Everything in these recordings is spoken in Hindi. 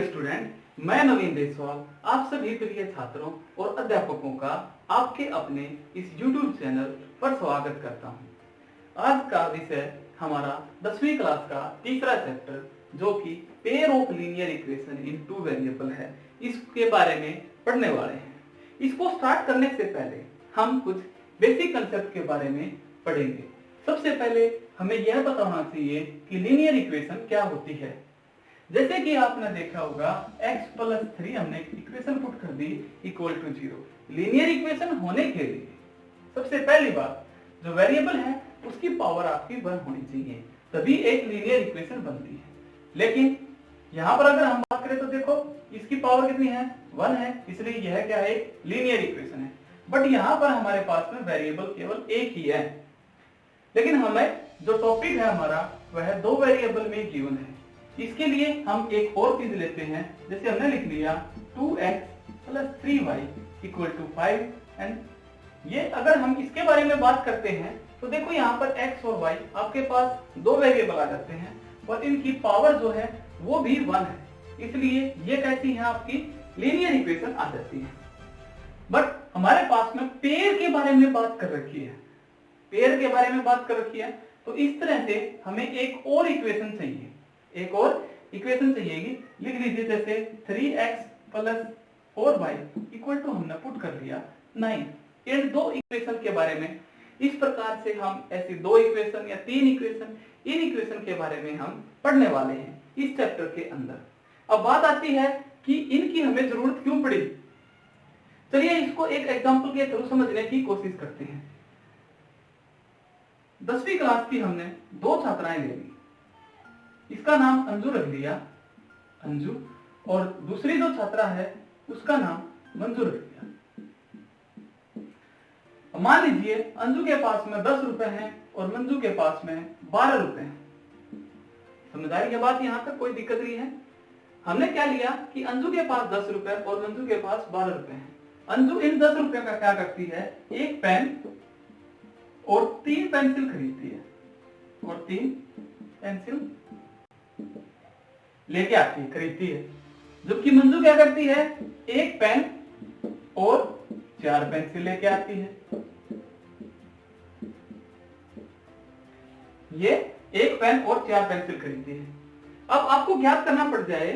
स्टूडेंट, मैं नवीन देसवाल आप सभी प्रिय छात्रों और अध्यापकों का आपके अपने इस YouTube चैनल पर स्वागत करता हूं। आज का विषय हमारा 10वीं क्लास का तीसरा चैप्टर जो कि pair of linear equation in two variable है, इसके बारे में पढ़ने वाले हैं। इसको स्टार्ट करने से पहले हम कुछ बेसिक कंसेप्ट के बारे में पढ़ेंगे। सबसे पहले हमें यह पता होना चाहिए कि लीनियर इक्वेशन क्या होती है। जैसे कि आपने देखा होगा x प्लस 3 हमने इक्वेशन पुट कर दी इक्वल टू 0। लीनियर इक्वेशन होने के लिए सबसे पहली बात, जो वेरिएबल है उसकी पावर आपकी 1 होनी चाहिए, तभी एक लीनियर इक्वेशन बनती है। लेकिन यहाँ पर अगर हम बात करें तो देखो इसकी पावर कितनी है, 1 है, इसलिए यह क्या है, एक लीनियर इक्वेशन है। बट यहाँ पर हमारे पास में वेरिएबल केवल एक ही है। लेकिन हमें जो टॉपिक है हमारा वह दो वेरिएबल में गिवन है। इसके लिए हम एक और चीज लेते हैं, जैसे हमने लिख लिया 2x plus 3y equal to 5 and ये अगर हम इसके बारे में बात करते हैं तो देखो यहाँ पर x और y आपके पास दो वेरिएबल आ जाते हैं और इनकी पावर जो है वो भी 1 है, इसलिए ये कैसी है, आपकी लीनियर इक्वेशन आ जाती है। बट हमारे पास में पेयर के बारे में बात कर रखी है, पेयर के बारे में बात कर रखी है, तो इस तरह से हमें एक और इक्वेशन चाहिए, एक और इक्वेशन चाहिएगी। लिख लीजिए जैसे 3x plus 4y equal to हमने पुट कर लिया 9। इन दो इक्वेशन के बारे में इस प्रकार से हम ऐसी दो इक्वेशन या तीन इक्वेशन, इन इक्वेशन के बारे में हम पढ़ने वाले हैं इस चैप्टर के अंदर। अब बात आती है कि इनकी हमें जरूरत क्यों पड़ी। चलिए इसको एक एग्जांपल के थ्रू समझने की कोशिश करते हैं। 10वीं क्लास की हमने दो छात्राएं ले ली, इसका नाम अंजू रख लिया, अंजू, और दूसरी जो छात्रा है उसका नाम मंजू रख लिया। मान लीजिए अंजू के पास में 10 रुपए हैं और मंजू के पास में 12 रुपए हैं। समझ आ रही है बात, यहां तक कोई दिक्कत नहीं है। हमने क्या लिया कि अंजू के पास 10 रुपए और मंजू के पास 12 रुपए हैं। अंजू इन 10 रुपए का क्या करती है, एक पेन और 3 पेंसिल खरीदती है, और 3 पेंसिल लेके आती है, खरीदती है। जबकि मंजू क्या करती है, एक पेन और 4 पेंसिल लेके आती है। ये एक पेन और 4 पेंसिल खरीदती है। अब आपको ज्ञात करना पड़ जाए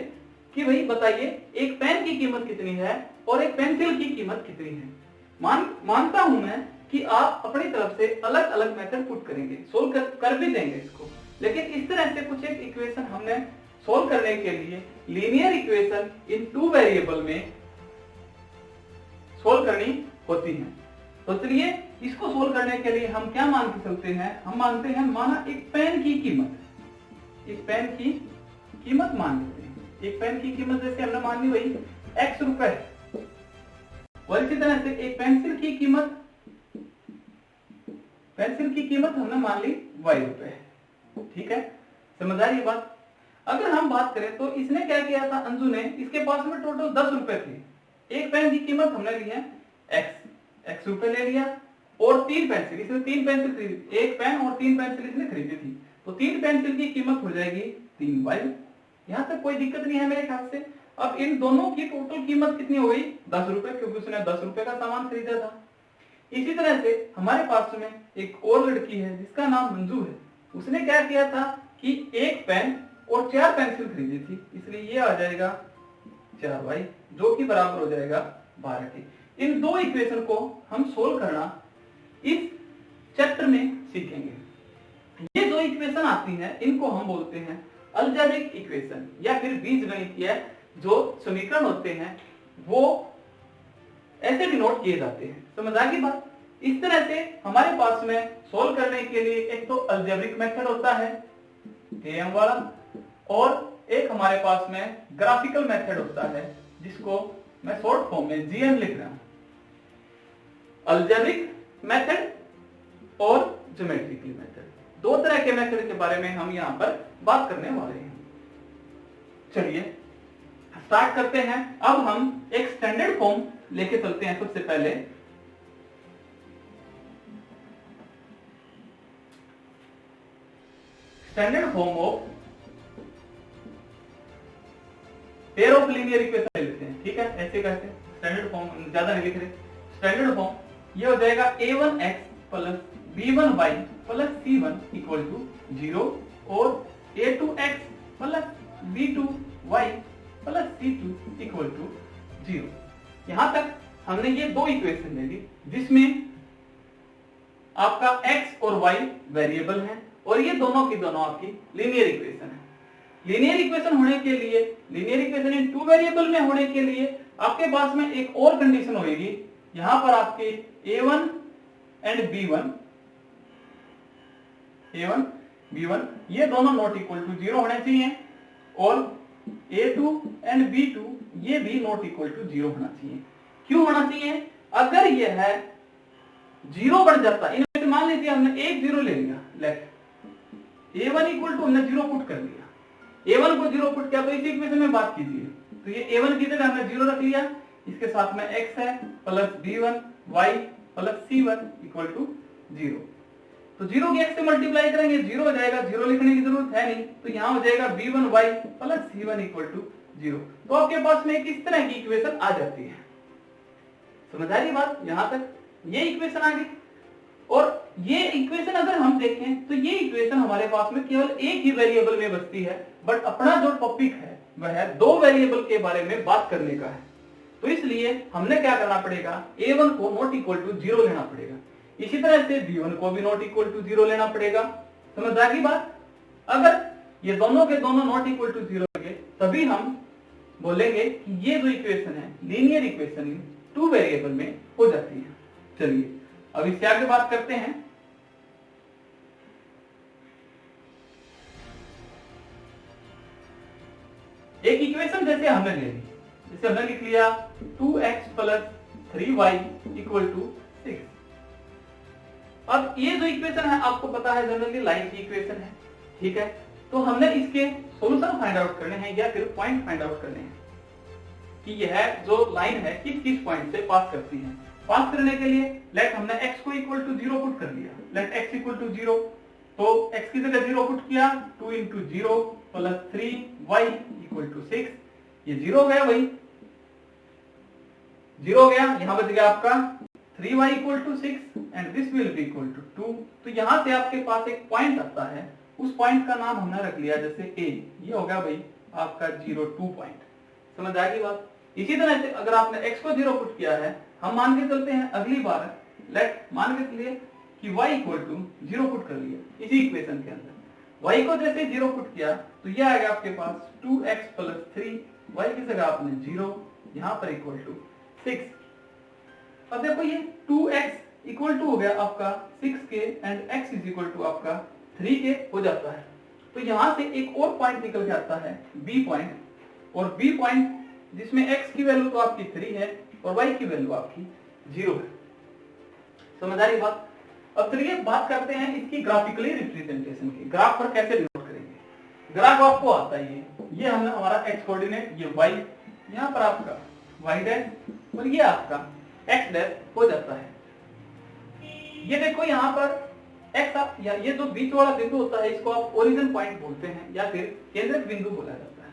कि भाई बताइए एक पेन की कीमत कितनी है और एक पेंसिल की कीमत कितनी है। मानता हूं मैं कि आप अपनी तरफ से अलग अलग मेथड पुट करेंगे, सोल्व कर भी देंगे इसको। लेकिन इस तरह से कुछ एक इक्वेशन हमने सोल्व करने के लिए linear equation in two variable में सोल्व करनी होती है। तो चलिए इसको सोल्व करने के लिए हम क्या मान के चलते हैं, हम मानते हैं, माना एक पेन की कीमत, एक पेन की कीमत मान लेते हैं। एक पेन की कीमत जैसे हमने मान ली वही x रुपए, और इसी तरह से एक पेंसिल की कीमत, पेंसिल की कीमत हमने मान ली y रुपए। ठीक है, समझ आ रही है बात। अगर हम बात करें तो इसने क्या किया था, अंजू ने, इसके पास में टोटल 10 रुपए थे। एक पेन की कीमत हमने ली है x रुपए ले लिया, और 3 पेंसिल, इसने 3 पेंसिल खरीदी, एक पेन और 3 पेंसिल इसने खरीदी थी, तो 3 पेंसिल की कीमत हो जाएगी 3y। यहां तक कोई दिक्कत नहीं है मेरे ख्याल से। अब इन दोनों की टोटल कीमत कितनी हो गई, 10 रुपए, क्योंकि उसने 10 रुपए का सामान खरीदा था। इसी तरह से हमारे पास में एक और लड़की है जिसका नाम मंजू है। उसने क्या किया था कि एक पेन और 4 पेंसिल खरीदी थी, इसलिए ये आ जाएगा 4y, जो कि बराबर हो जाएगा 12 के। इन दो इक्वेशन को हम सोल्व करना इस चैप्टर में सीखेंगे। ये दो इक्वेशन आती हैं, इनको हम बोलते हैं अलजेब्रिक इक्वेशन या फिर बीजगणितीय जो समीकरण होते हैं वो ऐसे डिनोट किए जाते हैं। समझ आ गई बात। इस तरह से हमारे पास में सोल्व करने के लिए एक तो अलजेब्रिक मेथड होता है एम वाला, और एक हमारे पास में ग्राफिकल मेथड होता है जिसको मैं शॉर्ट फॉर्म में जीएम लिख रहा हूं। अलजेब्रिक मेथड और ज्योमेट्रिकल मेथड, दो तरह के मेथड के बारे में हम यहां पर बात करने वाले हैं। चलिए स्टार्ट करते हैं। अब हम एक स्टैंडर्ड फॉर्म लेके चलते हैं। सबसे पहले standard form of pair of linear equation ले लेते हैं, ठीक है, ऐसे कहते हैं, स्टैंडर्ड फॉर्म ज्यादा नहीं लिख रहे, स्टैंडर्ड फॉर्म ये हो जाएगा a1x plus b1y plus c1 equal to 0 और a2x plus b2y plus c2 equal to 0। यहां तक हमने ये दो इक्वेशन ले ली जिसमें आपका x और y वेरिएबल है और ये दोनों की दोनों आपकी लीनियर इक्वेशन है। लीनियर इक्वेशन होने के लिए, linear equation in two variable में होने के लिए आपके पास में एक और कंडीशन होगी, यहां पर आपके a1 एंड b1 ये दोनों नॉट इक्वल टू 0 होने चाहिए और a2 एंड b2 ये भी नॉट इक्वल टू 0 होना चाहिए। क्यों होना चाहिए? अगर ये है 0 बन जाता, इनमें मान लीजिए हमने एक 0 ले लिया, लेट a1 इक्वल टू हमने 0 पुट कर दिया, a1 को 0 पुट किया, तो इसी इक्वेशन में बात कीजिए, तो ये a1 की जगह हमने 0 रख लिया, इसके साथ में x है plus b1 y plus c1 equal to 0। तो 0 की x से मल्टीप्लाई करेंगे 0 हो जाएगा, 0 लिखने की जरूरत है नहीं, तो यहां हो जाएगा b1 y plus c1 equal to 0। तो आपके पास में किस तरह की इक्वेशन आ जाती है, समझ आ रही बात? यहां तक ये इक्वेशन आ गई। और ये इक्वेशन अगर हम देखें तो ये इक्वेशन हमारे पास में केवल एक ही वेरिएबल में बचती है, बट अपना जो टॉपिक है वह दो वेरिएबल के बारे में बात करने का है, तो इसलिए हमने क्या करना पड़ेगा, a1 को नॉट इक्वल टू 0 लेना पड़ेगा, इसी तरह से b1 को भी नॉट इक्वल टू 0 लेना पड़ेगा। समझ आ गई बात? अगर ये दोनों के दोनों नॉट इक्वल टू 0 होंगे तभी हम बोलेंगे कि ये जो इक्वेशन है linear equation in two variable में हो जाती है। चलिए अब इससे आगे बात करते हैं। एक इक्वेशन जैसे हमने ले ली, जैसे हमने लिख लिया 2x plus 3y equal to 6। अब ये जो इक्वेशन है आपको पता है जनरली लाइन की इक्वेशन है, ठीक है, तो हमने इसके सॉल्यूशन फाइंड आउट करने हैं या फिर पॉइंट फाइंड आउट करने हैं कि यह जो लाइन है किस किस पॉइंट से पास करती है। पास करने के लिए लेट हमने x को इक्वल टू 0 पुट कर दिया, लेट x इक्वल टू 0, तो x की जगह 0 पुट किया, 2 into 0 plus 3y equal to 6, ये 0 हो गया, वही 0 हो गया, यहां बच गया आपका 3y equal to 6 and this will be equal to 2। तो यहां से आपके पास एक पॉइंट आता है, उस पॉइंट का नाम हमने रख लिया जैसे a, ये हो गया भाई आपका 0 2 पॉइंट। समझ आ गई बात? इसी तरह से अगर आपने x को 0 पुट किया है, हम मान के चलते हैं अगली बार, लेट मान के चलिए कि y इक्वल टू 0 पुट कर लिया इसी इक्वेशन के अंदर, y को जैसे 0 पुट किया तो ये आ गया आपके पास 2x प्लस 3, y की जगह आपने 0, यहां पर इक्वल टू 6। अब देखो ये 2x इक्वल टू हो गया आपका 6 के and x is equal to आपका 3 के हो जाता है। तो यहां से एक और पॉइंट निकल के आता है b पॉइंट, और b पॉइंट जिसमें x की वैल्यू तो आपकी 3 है और y की वैल्यू आपकी 0 है। समझ आ रही बात? अब चलिए बात करते हैं इसकी ग्राफिकली रिप्रेजेंटेशन की, ग्राफ पर कैसे डिनोट करेंगे। ग्राफ आपको आता है ये हमने हमारा x कोऑर्डिनेट, ये y, यहाँ पर आपका y डैश और ये आपका x डैश हो जाता है। ये देखो यहाँ पर x या ये जो बीच वाला बिंदु होता है इसको आप ओरिजिन पॉइंट बोलते हैं या फिर केंद्रक बिंदु बोला जाता है।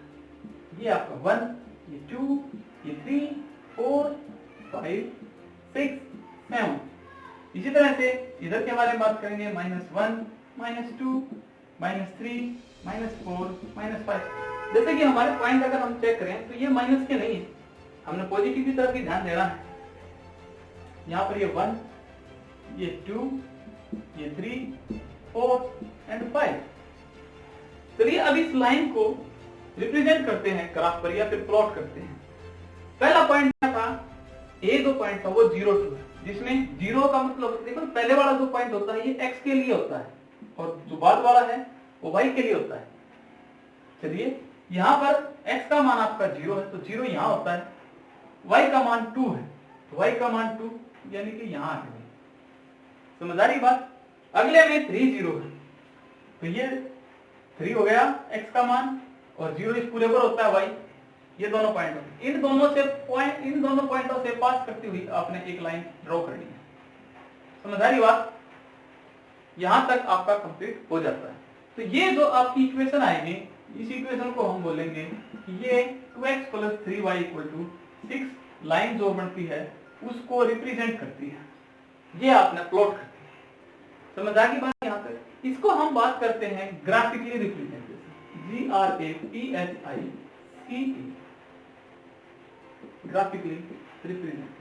ये आपका 1, ये 2, ये 3, 4, 5, 6, 7। इसी तरह से इधर के बारे में बात करेंगे -1, -2, -3, -4, -5। जैसे कि हमारे पॉइंट अगर हम चेक करें तो ये माइनस के नहीं है, हमने पॉजिटिव की तरफ भी ध्यान देना है। यहाँ पर ये 1, ये 2, ये 3, 4 एंड 5। चलिए अब इस लाइन को रिप्रेजेंट करते हैं ग्राफ पर या फिर प्लॉट करते हैं। पहला पॉइंट क्या था, ए जो पॉइंट था वो 0 2 है, जिसमें 0 का मतलब देखो पहले वाला जो पॉइंट होता है ये x के लिए होता है और जो बाद वाला है वो y के लिए होता है। चलिए यहाँ पर x का मान आपका 0 है तो 0 यहाँ होता है, y का मान 2 है तो y का मान 2 यानी कि यहाँ आ गया। समझ आ रही बात? अगले में 3 0 है तो ये 3 हो गया x का मान और 0 इस पूरे पर होता है y। ये दोनों पॉइंट होते हैं, इन दोनों पॉइंटों से पास करती हुई आपने एक लाइन ड्रॉ करनी है। समझ आ रही बात? यहां तक आपका कंप्लीट हो जाता है। तो ये जो आपकी इक्वेशन आएगी इस इक्वेशन को हम बोलेंगे कि ये 2x plus 3y equal to 6 line जो बनती है उसको रिप्रेजेंट करती है। ये आपने प्लॉट करती है। समझ आ गई बात यहाँ तक। इसको हम बात करते हैं graphically representation, GRAPHICE, graphically representation.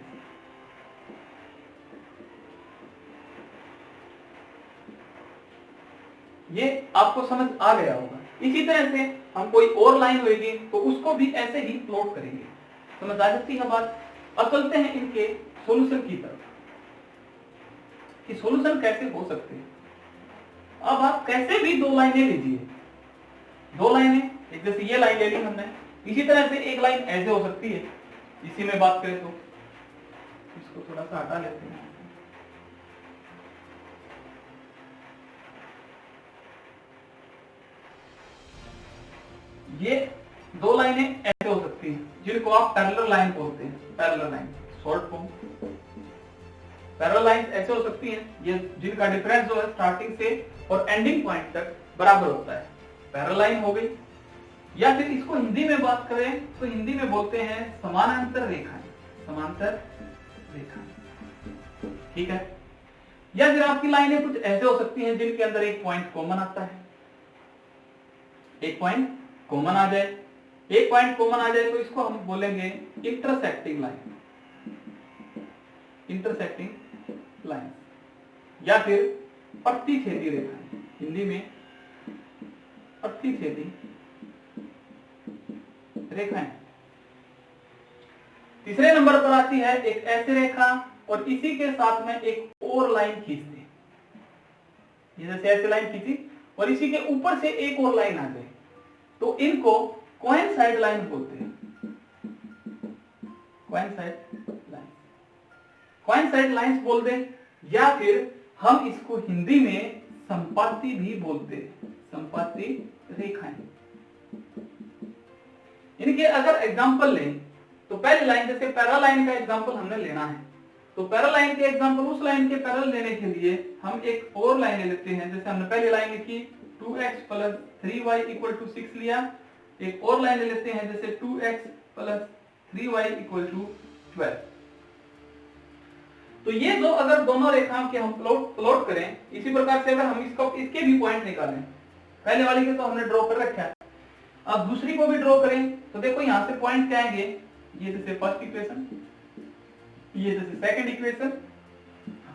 ये आपको समझ आ गया होगा। इसी तरह से हम कोई और लाइन होगी तो उसको भी ऐसे ही प्लॉट करेंगे। समझ आ जाती है बात। अब चलते हैं इनके सॉल्यूशन की तरफ कि सॉल्यूशन कैसे हो सकते हैं। अब आप कैसे भी दो लाइनें लीजिए, दो लाइनें, एक जैसे ये लाइन ले ली हमने, इसी तरह से एक लाइन ऐसे हो सकती है। इसी में बात करें तो इसको थोड़ा सा हटा लेते हैं। ये दो लाइनें ऐसे हो सकती हैं जिनको आप पैरेलल लाइन बोलते हैं। Parallel line short form. Parallel line ऐसे हो सकती हैं ये जिनका डिफरेंस जो है स्टार्टिंग से और एंडिंग पॉइंट तक बराबर होता है, पैरेलल लाइन हो गई। या फिर इसको हिंदी में बात करें तो हिंदी में बोलते हैं समानांतर रेखाएं, समांतर रेखाएं, ठीक है। या फिर आपकी लाइनें कुछ ऐसे हो सकती हैं जिनके अंदर एक पॉइंट कॉमन आता है, एक पॉइंट कॉमन आ जाए। एक पॉइंट कॉमन आ जाए तो इसको हम बोलेंगे इंटरसेक्टिंग लाइन, इंटरसेक्टिंग लाइन। या फिर प्रतिच्छेदी रेखाएं, हिंदी में प्रतिच्छेदी रेखाएं। तीसरे नंबर पर आती है एक ऐसी रेखा और इसी के साथ में एक और लाइन खींचते, जैसे ऐसे लाइन खींची और इसी के ऊपर से एक और लाइन आ जाए तो इनको कोइंसाइड लाइन बोलते हैं, कोइंसाइड लाइन, कोइंसाइड लाइंस बोल दें। या फिर हम इसको हिंदी में संपाती भी बोलते हैं, संपाती रेखाएं। इनके अगर एग्जांपल लें तो पहली लाइन जैसे पैरेलल लाइन का एग्जांपल हमने लेना है तो पैरेलल लाइन के एग्जांपल उस लाइन के पैरेलल लेने के लिए हम एक और लाइन ले लेते हैं। जैसे हमने पहली लाइन लिखी 2x plus 3y equal to 6 लिया, एक और लाइन ले लेते हैं जैसे 2x plus 3y equal to 12। तो ये जो अगर दोनों रेखाओं के हम प्लॉट करें, इसी प्रकार से अगर हम इसके भी पॉइंट निकालें, पहले वाली के तो हमने ड्रॉ कर रखा है, अब दूसरी को भी ड्रॉ करें तो देखो यहां से पॉइंट क्या आएंगे, ये जैसे फर्स्ट इक्वेशन, ये जैसे सेकंड इक्वेशन।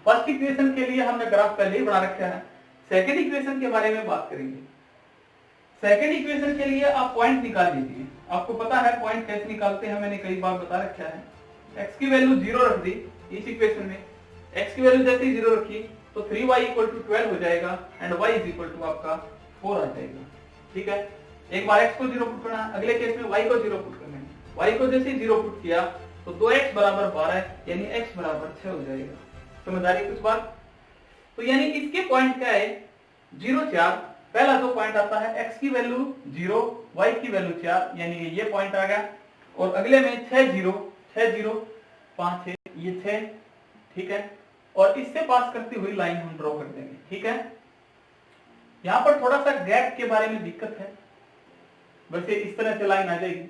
फर्स्ट इक्वेशन के लिए हमने ग्राफ पहले ही बना रखा है, सेकंड इक्वेशन के बारे में बात करेंगे। सेकंड इक्वेशन के लिए आप पॉइंट निकाल लीजिए। आपको पता है पॉइंट कैसे निकालते हैं, मैंने कई बार बता रखा है। x की वैल्यू 0 रख दी इस इक्वेशन में, x की वैल्यू जैसे ही 0 रखी तो 3y इक्वल टू 12 हो जाएगा and y is equal to आपका 4 आ जाएगा, ठीक है। एक बार x को 0 पुट करना, अगले केस में y को 0 पुट करना है। y को जैसे ही 0 पुट किया तो 2x बराबर 12 यानी x बराबर 6 हो जाएगा। समझ आ रही है कुछ बात? तो यानी इसके पॉइंट क्या है, 0 4। पहला जो पॉइंट आता है x की वैल्यू 0, y की वैल्यू 4 यानी ये पॉइंट आ गया। और अगले में 6 0 5 6 ये 6, ठीक है। और इससे पास करती हुई लाइन हम ड्रॉ कर देंगे, ठीक है। यहां पर थोड़ा सा गैप के बारे में दिक्कत है, वैसे इस तरह से लाइन आ जाएगी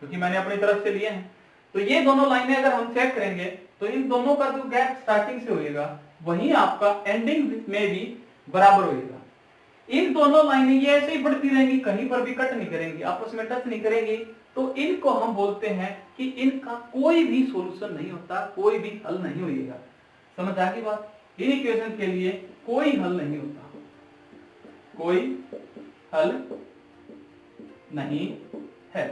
क्योंकि मैंने अपनी तरफ से लिए हैं। तो ये दोनों लाइनें अगर हम चेक करेंगे तो इन दोनों का जो गैप स्टार्टिंग से होएगा वही आपका एंडिंग में भी बराबर होएगा। इन दोनों लाइनें ये ऐसे ही बढ़ती रहेंगी, कहीं पर भी कट नहीं करेंगी, आपस में टच नहीं करेंगी। तो इनको हम बोलते हैं कि इनका कोई भी सॉल्यूशन नहीं होता, कोई भी हल नहीं होएगा। समझ आ गई बात? इन इक्वेशन के लिए कोई हल नहीं होता, कोई हल नहीं है,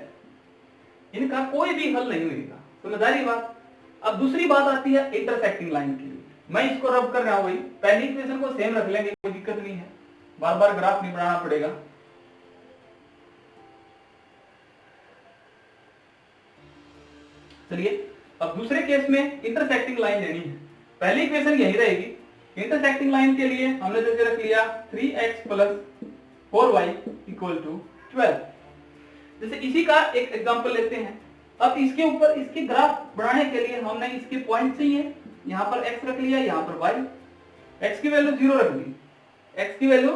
इनका कोई भी हल नहीं होगा। समझ आ रही बात? अब दूसरी बात आती है इंटरसेक्टिंग लाइन के लिए। मैं इसको रब कर रहा हूं, पहली इक्वेशन को सेम रख लेंगे, कोई दिक्कत नहीं है, बार बार ग्राफ नहीं बनाना पड़ेगा। चलिए अब दूसरे केस में इंटरसेक्टिंग लाइन लेनी है। पहली इक्वेशन यही रहेगी। इंटरसेक्टिंग लाइन के लिए हमने जैसे रख लिया 3x plus 4y equal to 12। जैसे इसी का एक एग्जांपल लेते हैं। अब इसके ऊपर इसकी ग्राफ बनाने के लिए हमने इसके पॉइंट चाहिए, यहां पर x रख लिया, यहां पर y। x की वैल्यू 0 रख दी, x की वैल्यू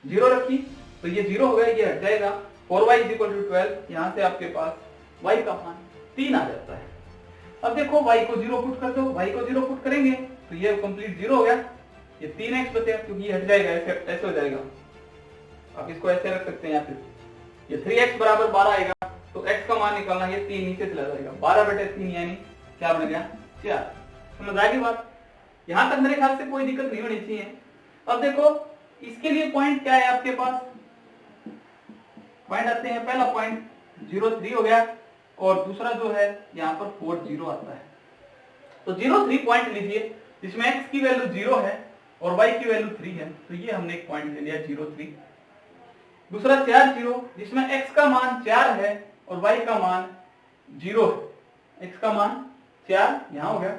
जीरो रखी तो ये जीरो हो गया, ये हट जाएगा। 4y = 12, यहाँ से आपके पास y का मान 3 आ जाता है। अब देखो y को 0 पुट कर दो, y को 0 पुट करेंगे तो ये कंप्लीट 0 हो गया, ये 3x बचेगा क्योंकि ये हट जाएगा, ऐसे हो जाएगा। आप इसको ऐसे रख सकते हैं, या फिर ये 3x = 12 आएगा तो x का मान निकालना, ये 3 नीचे चला जाएगा, 12/3 यानी क्या बन गया 4। समझ आ गई बात? यहां तक मेरे ख्याल से कोई दिक्कत नहीं होनी चाहिए। अब देखो इसके लिए पॉइंट क्या है आपके पास, पॉइंट आते हैं, पहला पॉइंट 0,3 हो गया और दूसरा जो है यहाँ पर 4,0 आता है। तो 0,3 पॉइंट लीजिए जिसमें x की वैल्यू 0 है और y की वैल्यू 3 है, तो ये हमने एक पॉइंट ले लिया 0,3। दूसरा 4,0 जिसमें x का मान 4 है और y का मान 0 है। x का मान 4 यहां हो गया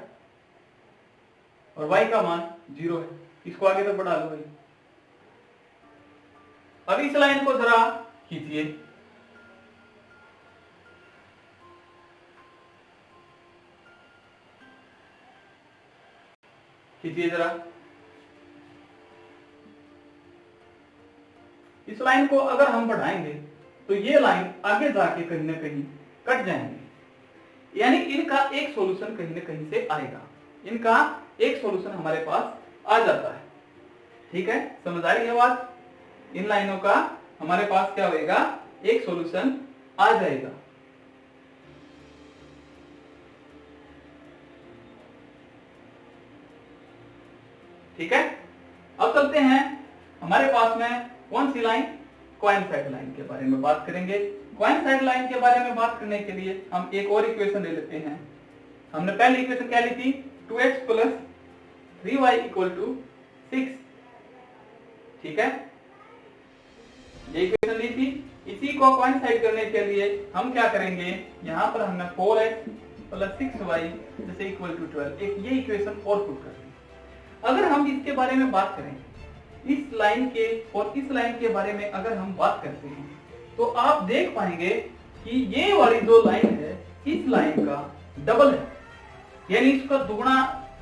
और y का मान 0 है, इसको आगे तक बढ़ा लो भाई। अब इस लाइन को जरा खींचिए, खींचिए जरा। इस लाइन को अगर हम बढ़ाएंगे तो ये लाइन आगे जाके कहीं ना कहीं कट जाएंगे, यानी इनका एक सॉल्यूशन कहीं ना कहीं से आएगा, इनका एक सॉल्यूशन हमारे पास आ जाता है। ठीक है, समझ आ रही है बात? इन लाइनों का हमारे पास क्या होएगा, एक सॉल्यूशन आ जाएगा। ठीक है, अब चलते हैं हमारे पास में कौन सी लाइन, कोइंसाइड लाइन के बारे में बात करेंगे। कोइंसाइड लाइन के बारे में बात करने के लिए हम एक और इक्वेशन ले लेते हैं। हमने पहली इक्वेशन क्या ली थी, 2x + 3y = 6। ठीक है, ये इक्वेशन ली थी। इसी को कोइंसाइड करने के लिए हम क्या करेंगे, यहां पर हमने 4x + 6y = 12, एक ये इक्वेशन और पुट कर दी। अगर हम इसके बारे में बात करें, इस लाइन के और इस लाइन के बारे में अगर हम बात करते हैं तो आप देख पाएंगे कि ये वाली जो लाइन है इस लाइन का डबल है, यानी इसका दुगुना।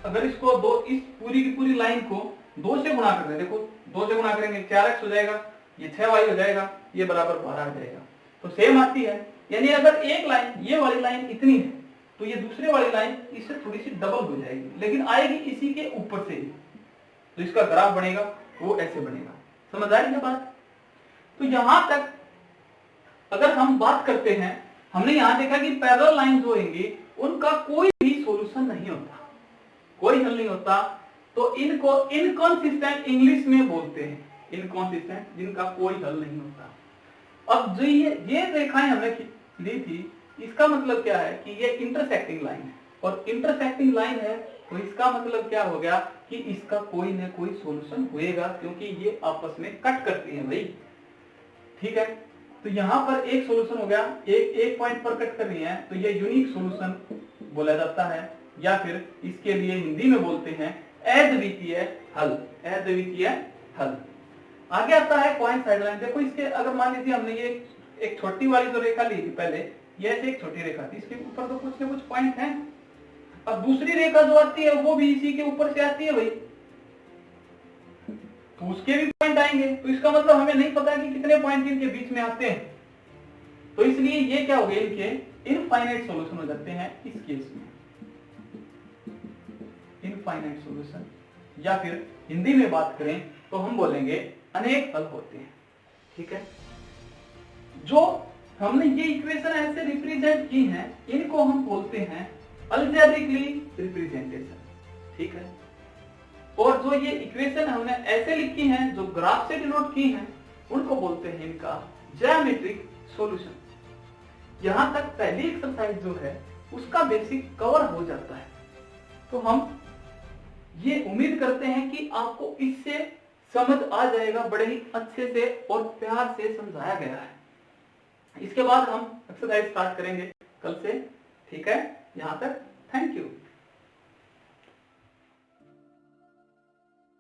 अगर इसको इस पूरी की पूरी लाइन को 2 से गुणा कर दें, देखो 2 से गुणा करेंगे 4x हो जाएगा, ये 6y हो जाएगा, ये बराबर 12 आ जाएगा, तो सेम आती है। यानी अगर एक लाइन, ये वाली लाइन इतनी है तो ये दूसरे वाली लाइन इससे थोड़ी सी डबल हो जाएगी, लेकिन आएगी इसी के ऊपर से ही, तो इसका ग्राफ बनेगा वो ऐसे बनेगा। समझ आ रही है बात? तो यहां तक अगर हम बात करते हैं, हमने यहां देखा कि पैरेलल लाइन जो होंगी उनका कोई भी सॉल्यूशन नहीं होता, कोई हल नहीं होता, तो इनको इनकंसिस्टेंट इंग्लिश में बोलते हैं, इनकंसिस्टेंट, जिनका कोई हल नहीं होता। अब जो ये रेखाएं हमने ली थी, इसका मतलब क्या है कि ये इंटरसेक्टिंग लाइन है, और इंटरसेक्टिंग लाइन है तो इसका मतलब क्या हो गया कि इसका कोई ना कोई सॉल्यूशन होएगा, क्योंकि ये आपस में कट करती हैं भाई। ठीक है, तो यहां पर एक सॉल्यूशन हो गया, एक पॉइंट पर कट कर रही है, तो ये यूनिक सॉल्यूशन बोला जाता है, या फिर इसके लिए हिंदी में बोलते हैं अद्वितीय हल, अद्वितीय हल। आगे आता है कोइंसाइड लाइन। देखो इसके अगर मान लीजिए हमने ये एक छोटी वाली जो रेखा ली थी पहले, ये ऐसे एक छोटी रेखा थी, इसके ऊपर तो कुछ ना कुछ पॉइंट हैं। अब दूसरी रेखा जो आती है वो भी इसी के ऊपर से आती है भाई, तो उसके भी पॉइंट आएंगे, तो इसका मतलब हमें नहीं पता कि कितने पॉइंट इनके बीच में आते हैं, तो इसलिए ये क्या हो गए, इनके इनफाइनाइट सॉल्यूशन हो जाते हैं इस केस में, इनफाइनाइट सॉल्यूशन, या फिर हिंदी में बात करें तो हम बोलेंगे अनेक हल होते हैं। ठीक है, जो हमने ये इक्वेशन ऐसे रिप्रेजेंट की हैं, इनको हम बोलते हैं अलजेब्रिकली रिप्रेजेंटेशन। ठीक है, और जो ये इक्वेशन हमने ऐसे लिखी हैं, जो ग्राफ से डिनोट की हैं, उनको बोलते हैं इनका ज्योमेट्रिक सॉल्यूशन। यहां तक पहली एक्सरसाइज जो है उसका बेसिक कवर हो जाता है, तो हम ये उम्मीद करते हैं कि आपको इससे समझ आ जाएगा, बड़े ही अच्छे से और प्यार से समझाया गया है। इसके बाद हम एक्सरसाइज स्टार्ट करेंगे कल से। ठीक है, यहां तक थैंक यू।